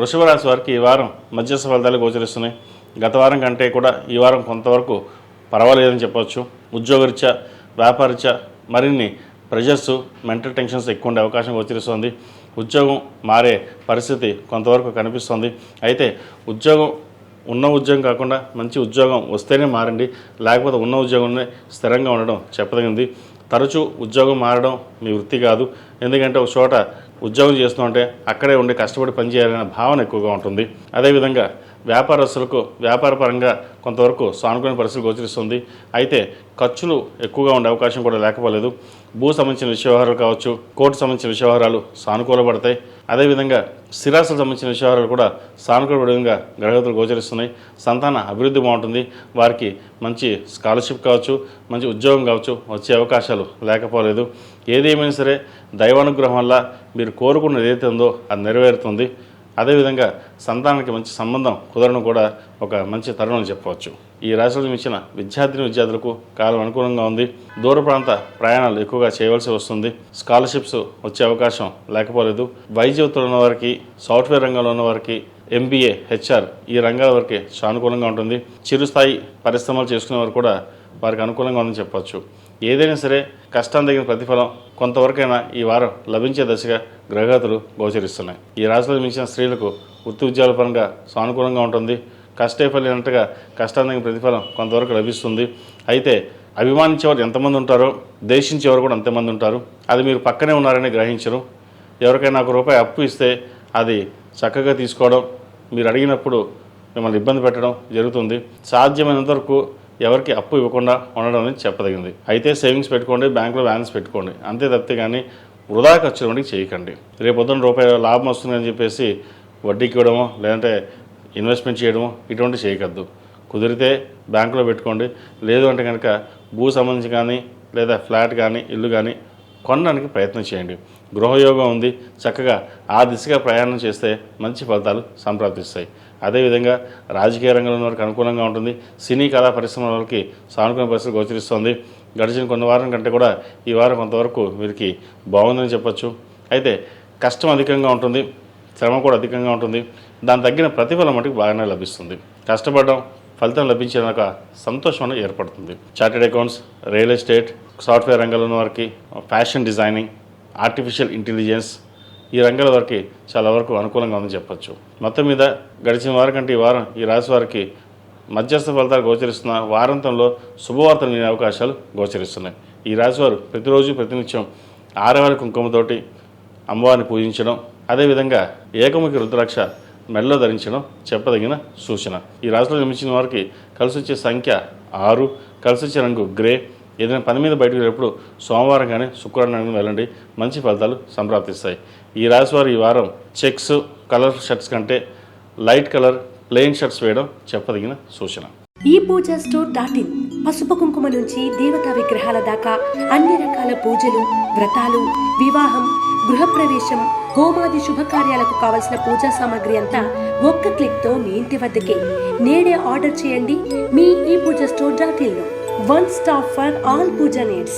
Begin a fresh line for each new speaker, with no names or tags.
వృషభ రాశి వారికి ఈ వారం మధ్యస్థ ఫలితాలు గోచరిస్తున్నాయి. గత వారం కంటే కూడా ఈ వారం కొంతవరకు పర్వాలేదని చెప్పవచ్చు. ఉద్యోగరీత్యా, వ్యాపారరీత్యా మరిన్ని ప్రెషర్స్, మెంటల్ టెన్షన్స్ ఎక్కువ ఉండే అవకాశం గోచరిస్తుంది. ఉద్యోగం మారే పరిస్థితి కొంతవరకు కనిపిస్తుంది. అయితే ఉన్న ఉద్యోగం కాకుండా మంచి ఉద్యోగం వస్తేనే మారండి, లేకపోతే ఉన్న ఉద్యోగంలో స్థిరంగా ఉండడం చెప్పదగింది. తరచూ ఉద్యోగం మారడం మీ వృత్తి కాదు. ఎందుకంటే ఒక చోట ఉద్యోగం చేస్తుంటే అక్కడే ఉండి కష్టపడి పనిచేయాలనే భావన ఎక్కువగా ఉంటుంది. అదేవిధంగా వ్యాపారస్తులకు వ్యాపారపరంగా కొంతవరకు సానుకూల పరిస్థితి గోచరిస్తుంది. అయితే ఖర్చులు ఎక్కువగా ఉండే అవకాశం కూడా లేకపోలేదు. భూ సంబంధించిన వ్యవహారాలు కావచ్చు, కోర్టు సంబంధించిన వ్యవహారాలు సానుకూలపడతాయి. అదేవిధంగా స్థిరాస్తులకు సంబంధించిన వ్యవహారాలు కూడా సానుకూలపడే విధంగా గ్రహగతులు గోచరిస్తున్నాయి. సంతాన అభివృద్ధి బాగుంటుంది. వారికి మంచి స్కాలర్షిప్ కావచ్చు, మంచి ఉద్యోగం కావచ్చు వచ్చే అవకాశాలు లేకపోలేదు. ఏదేమైనా సరే దైవానుగ్రహం వల్ల మీరు కోరుకున్నది ఏదైతే ఉందో అది నెరవేరుతుంది. అదేవిధంగా సంతానానికి మంచి సంబంధం కుదరడం కూడా ఒక మంచి తరుణం అని చెప్పవచ్చు. ఈ రాశిలో జన్మించిన విద్యార్థులకు కాలం అనుకూలంగా ఉంది. దూర ప్రాంత ప్రయాణాలు ఎక్కువగా చేయవలసి వస్తుంది. స్కాలర్షిప్స్ వచ్చే అవకాశం లేకపోలేదు. వైద్యులు ఉన్నవారికి, సాఫ్ట్వేర్ రంగంలో ఉన్నవారికి, MBA, HR ఈ రంగాల వరకే సానుకూలంగా ఉంటుంది. చిరుస్థాయి పరిశ్రమలు చేసుకునేవారు కూడా వారికి అనుకూలంగా ఉందని చెప్పవచ్చు. ఏదైనా సరే కష్టం తగిన ప్రతిఫలం కొంతవరకైనా ఈ వారం లభించే దశగా గ్రహగతులు గోచరిస్తున్నాయి. ఈ రాశిలో మించిన స్త్రీలకు వృత్తి ఉద్యోగాల పరంగా సానుకూలంగా ఉంటుంది. కష్టే ఫలినట్టుగా కష్టం తగిన ప్రతిఫలం కొంతవరకు లభిస్తుంది. అయితే అభిమానించేవారు ఎంతమంది ఉంటారో ద్వేషించేవారు కూడా అంతమంది ఉంటారు. అది మీరు పక్కనే ఉన్నారని గ్రహించరు. ఎవరికైనా ₹1 అప్పు ఇస్తే అది చక్కగా తీసుకోవడం, మీరు అడిగినప్పుడు మిమ్మల్ని ఇబ్బంది పెట్టడం జరుగుతుంది. సాధ్యమైనంత వరకు ఎవరికి అప్పు ఇవ్వకుండా ఉండడం అనేది చెప్పదగింది. అయితే సేవింగ్స్ పెట్టుకోండి, బ్యాంకులో బ్యాలెన్స్ పెట్టుకోండి, అంతే తప్పితే కానీ వృధా ఖర్చులు వంటికి చేయకండి. రేపొద్దున ₹1 లాభం వస్తుందని చెప్పేసి వడ్డీకి ఇవ్వడమో లేదంటే ఇన్వెస్ట్మెంట్ చేయడమో ఇటువంటి చేయకద్దు. కుదిరితే బ్యాంకులో పెట్టుకోండి. లేదు అంటే కనుక భూ సంబంధించి కానీ లేదా ఫ్లాట్ కానీ ఇల్లు కానీ కొనడానికి ప్రయత్నం చేయండి. గృహయోగం ఉంది. చక్కగా ఆ దిశగా ప్రయాణం చేస్తే మంచి ఫలితాలు సంప్రాప్తిస్తాయి. అదేవిధంగా రాజకీయ రంగంలో ఉన్న వారికి అనుకూలంగా ఉంటుంది. సినీ కళా పరిశ్రమల వారికి సానుకూల పరిస్థితి గోచరిస్తుంది. గడిచిన కొన్ని వారం కంటే కూడా ఈ వారం కొంతవరకు వీరికి బాగుందని చెప్పచ్చు. అయితే కష్టం అధికంగా ఉంటుంది, శ్రమ కూడా అధికంగా ఉంటుంది. దాని తగ్గిన ప్రతిఫలం మటుకు బాగానే లభిస్తుంది. కష్టపడడం ఫలితం లభించాక సంతోషం అనేది ఏర్పడుతుంది. Chartered accounts, real estate, software రంగంలో ఉన్న వారికి, ఫ్యాషన్ డిజైనింగ్, ఆర్టిఫిషియల్ ఇంటెలిజెన్స్ ఈ రంగాల వారికి చాలా వరకు అనుకూలంగా ఉందని చెప్పచ్చు. మొత్తం మీద గడిచిన వారం కంటే ఈ వారం ఈ రాశి వారికి మధ్యస్థ ఫలితాలు గోచరిస్తున్న వారాంతంలో శుభవార్తలు వినే అవకాశాలు గోచరిస్తున్నాయి. ఈ రాశివారు ప్రతిరోజు ప్రతినిత్యం ఆరవారి కుంకుమతోటి అమ్మవారిని పూజించడం, అదేవిధంగా ఏకముఖి రుద్రాక్ష మెడలో ధరించడం చెప్పదగిన సూచన. ఈ రాశిలో జన్మించిన వారికి కలిసి వచ్చే సంఖ్య 6, కలిసి వచ్చే రంగు గ్రే. ఏదైనా పని మీద బయటకు వెళ్ళినప్పుడు సోమవారం కానీ శుక్రవారం కానీ వెళ్ళండి, మంచి ఫలితాలు సంప్రాప్తిస్తాయి. ఈ రాశి వారు ఈ వారం చెక్స్, కలర్ షర్ట్స్ కంటే లైట్ కలర్ ప్లెయిన్ షర్ట్స్ వేయడం చెప్పదగిన సూచన.
ఈ పూజా స్టోర్.in పసుపు కుంకుమ నుంచి దేవతా విగ్రహాల దాకా అన్ని రకాల పూజలు, వ్రతాలు, వివాహం, గృహప్రవేశం, హోమాది శుభకార్యాలకు కావలసిన పూజా సామాగ్రి అంతా ఒక్క క్లిక్తో మీ ఇంటి వద్దకే. నేడే ఆర్డర్ చేయండి మీ ఈ పూజా స్టోర్.in లో. One stop for all puja needs.